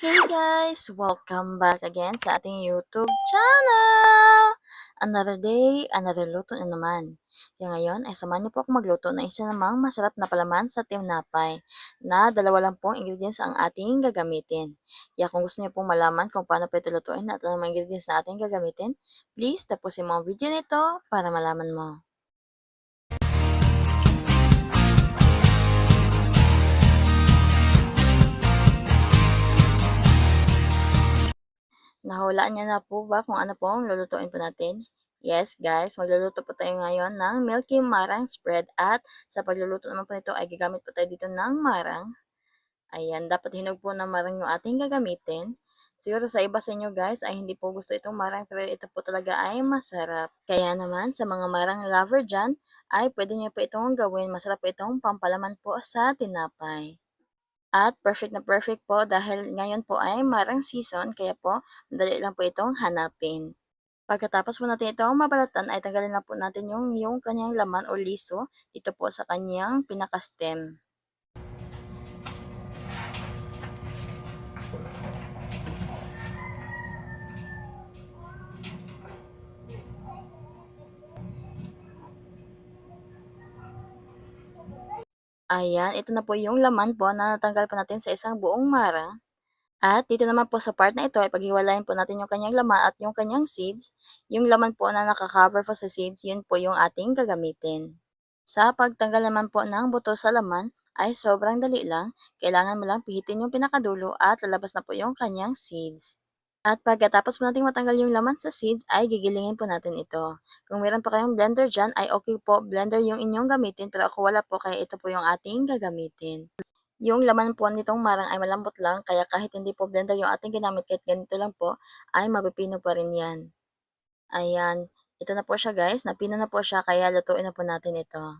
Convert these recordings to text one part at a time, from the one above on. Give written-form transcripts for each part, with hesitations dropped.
Hey guys! Welcome back again sa ating YouTube channel! Another day, another luto na naman. Kaya ngayon ay samahan niyo po ako magluto ng isa namang masarap na palaman sa tinapay na dalawa lang pong ingredients ang ating gagamitin. Kaya kung gusto niyo pong malaman kung paano po ito lutuin at anong mga ingredients na ating gagamitin, please tapusin mo ang video nito para malaman mo. Nahulaan niyo na po ba kung ano po ang lulutuin po natin? Yes guys, magluluto po tayo ngayon ng Milky Marang Spread at sa pagluluto naman po nito ay gagamit po tayo dito ng marang. Ayan, dapat hinog po na marang yung ating gagamitin. Siguro sa iba sa inyo guys ay hindi po gusto itong marang pero ito po talaga ay masarap. Kaya naman sa mga marang lover dyan ay pwede nyo po itong gawin. Masarap po itong pampalaman po sa tinapay. At perfect na perfect po dahil ngayon po ay marang season kaya po madali lang po itong hanapin. Pagkatapos po natin itong mabalatan ay tanggalin na po natin yung kanyang laman o liso dito po sa kanyang pinaka-stem. Ayan, ito na po yung laman po na natanggal po natin sa isang buong marang. At dito naman po sa part na ito ay paghiwalayin po natin yung kanyang laman at yung kanyang seeds. Yung laman po na nakakover po sa seeds, yun po yung ating gagamitin. Sa pagtanggal naman po ng buto sa laman ay sobrang dali lang. Kailangan mo lang pihitin yung pinakadulo at lalabas na po yung kanyang seeds. At pagkatapos po nating matanggal yung laman sa seeds ay gigilingin po natin ito. Kung meron pa kayong blender dyan ay okay po, blender yung inyong gamitin pero ako wala po kaya ito po yung ating gagamitin. Yung laman po nitong marang ay malambot lang kaya kahit hindi po blender yung ating ginamit kahit ganito lang po ay mapipino pa rin yan. Ayan, ito na po siya guys, napino na po siya kaya lutuin na po natin ito.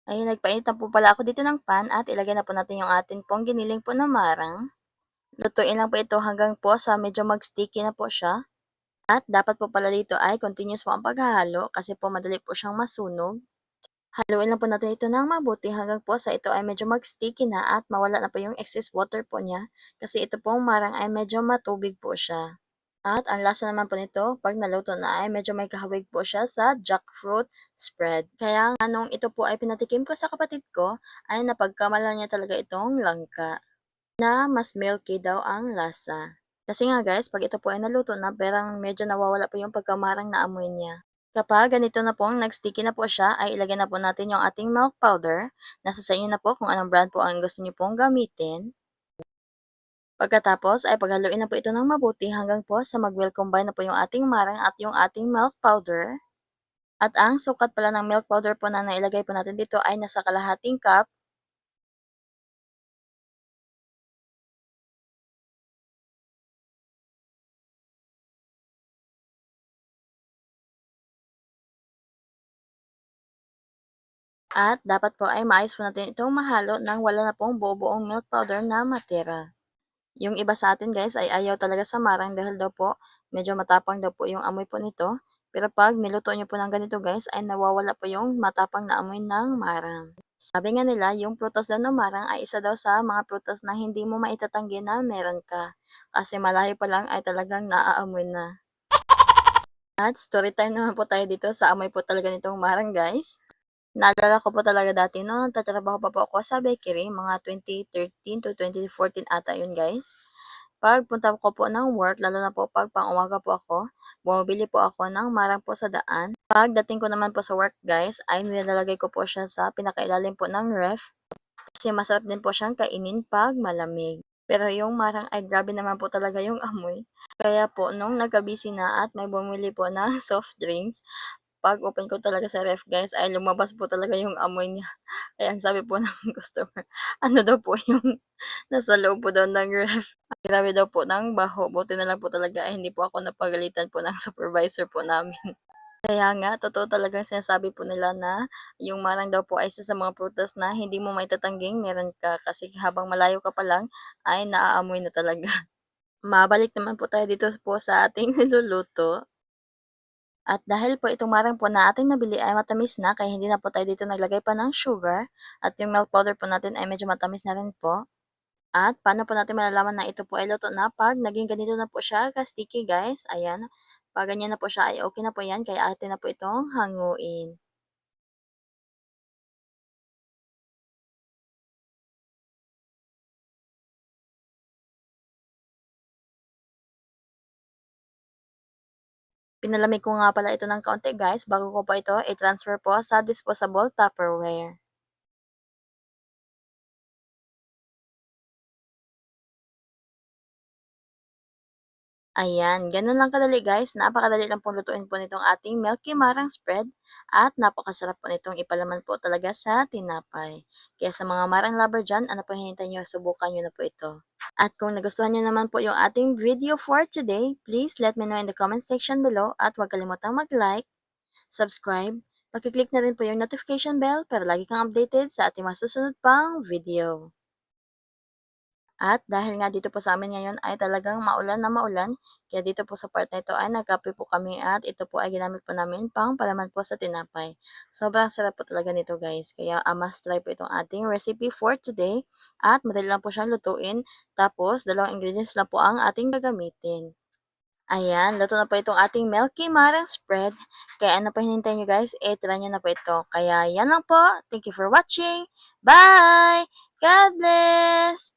Ayun, nagpainit na po pala ako dito ng pan at ilagay na po natin yung atin pong giniling po na marang. Lutuin lang po ito hanggang po sa medyo mag-sticky na po siya. At dapat po pala dito ay continuous po ang paghahalo kasi po madali po siyang masunog. Haluin lang po natin ito ng mabuti hanggang po sa ito ay medyo mag-sticky na at mawala na po yung excess water po niya kasi ito pong marang ay medyo matubig po siya. At ang lasa naman po nito, pag naluto na ay medyo may kahawig po siya sa jackfruit spread. Kaya nga nung ito po ay pinatikim ko sa kapatid ko, ay napagkamalan niya talaga itong langka na mas milky daw ang lasa. Kasi nga guys, pag ito po ay naluto na, perang medyo nawawala po yung pagkamarang na amoy niya. Kapag ganito na pong nag-sticky na po siya, ay ilagay na po natin yung ating milk powder. Nasa sa inyo na po kung anong brand po ang gusto niyo pong gamitin. Pagkatapos ay paghaluin na po ito ng mabuti hanggang po sa mag-well combine na po yung ating marang at yung ating milk powder. At ang sukat pala ng milk powder po na nailagay po natin dito ay nasa kalahating cup. At dapat po ay maayos po natin itong mahalo nang wala na pong buo-buong milk powder na matira. Yung iba sa atin guys ay ayaw talaga sa marang dahil daw po medyo matapang daw po yung amoy po nito. Pero pag niluto nyo po ng ganito guys ay nawawala po yung matapang na amoy ng marang. Sabi nga nila, yung prutas daw ng marang ay isa daw sa mga prutas na hindi mo maitatanggi na meron ka. Kasi malayo pa lang ay talagang naaamoy na. At story time naman po tayo dito sa amoy po talaga nitong marang guys. Naalala ko po talaga dati no, nagtatrabaho pa po ako sa bakery, mga 2013 to 2014 ata yun guys. Pagpunta ko po ng work, lalo na po pag pang-umaga po ako, bumibili po ako ng marang po sa daan. Pagdating ko naman po sa work guys, ay nilalagay ko po siya sa pinakailalim po ng ref kasi masarap din po siyang kainin pag malamig. Pero yung marang ay grabe naman po talaga yung amoy. Kaya po nung nagka-busy na at may bumili po ng soft drinks, pag-open ko talaga sa ref guys ay lumabas po talaga yung amoy niya. Kaya ang sabi po ng customer, ano daw po yung nasa loob po daw ng ref. Grabe daw po ng baho. Buti na lang po talaga ay hindi po ako napagalitan po ng supervisor po namin. Kaya nga, totoo talagang sinasabi po nila na yung marang daw po ay isa sa mga prutas na hindi mo maitatangging meron ka kasi habang malayo ka pa lang ay naaamoy na talaga. Mabalik naman po tayo dito po sa ating niluluto. At dahil po itong marang po na ating nabili ay matamis na kaya hindi na po tayo dito naglagay pa ng sugar at yung milk powder po natin ay medyo matamis na rin po. At paano po natin malalaman na ito po ay luto na 'pag naging ganito na po siya ka-sticky guys, ayan. 'Pag ganyan na po siya ay okay na po 'yan kaya atin na po itong hanguin. Pinalamig ko nga pala ito ng kaunti guys bago ko po ito i-transfer po sa disposable Tupperware. Ayan, gano'n lang kadali guys, napakadali lang pong lutuin po nitong ating Milky Marang spread at napakasarap po nitong ipalaman po talaga sa tinapay. Kaya sa mga marang lover dyan, ano po hinihintay nyo, subukan nyo na po ito. At kung nagustuhan nyo naman po yung ating video for today, please let me know in the comment section below at huwag kalimutang mag-like, subscribe, pag-click na rin po yung notification bell para lagi kang updated sa ating masusunod pang video. At dahil nga dito po sa amin ngayon ay talagang maulan na maulan, kaya dito po sa part na ito ay nagkape po kami at ito po ay ginamit po namin pang palaman po sa tinapay. Sobrang sarap po talaga nito guys, kaya must try po itong ating recipe for today at madali lang po siyang lutuin. Tapos dalawang ingredients na po ang ating gagamitin. Ayan, luto na po itong ating Milky Marang spread. Kaya ano pa hinintay nyo guys, try nyo na po ito. Kaya yan lang po. Thank you for watching. Bye! God bless!